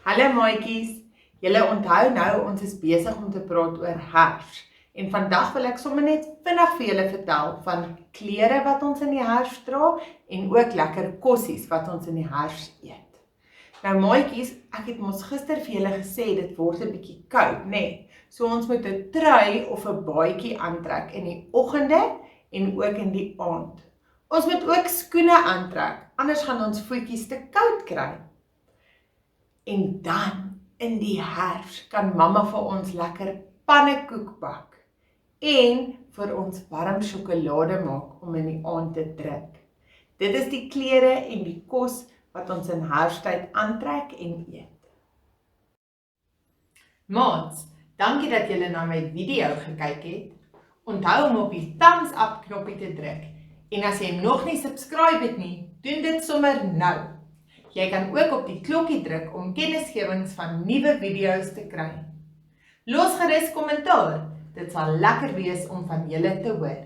Hallo maatjies, julle onthou nou ons is besig om te praat oor herfs. En vandag wil ek sommer net vinnig vir julle vertel van klere wat ons in die herfs dra en ook lekker kossies wat ons in die herfs eet. Nou maatjies, ek het mos gister vir julle gesê dit word 'n bietjie koud, né? So ons moet 'n trui of 'n baadjie aantrek in die oggende en ook in die aand. Ons moet ook skoene aantrek, anders gaan ons voetjies te koud kry. En dan, in die herfs, kan mamma vir ons lekker pannekoek bak en vir ons warm sjokolade maak om in die aand te drink. Dit is die klere en die kos wat ons in herfsttyd aantrek en eet. Maats, dankie dat julle na my video gekyk het. Onthou om op die thumbs up knoppie te druk. En as jy nog nie subscribe het nie, doen dit sommer nou. Jy kan ook op die klokkie druk om kennisgewings van nuwe video's te kry. Los gerus kommentaar, dit sal lekker wees om van julle te hoor.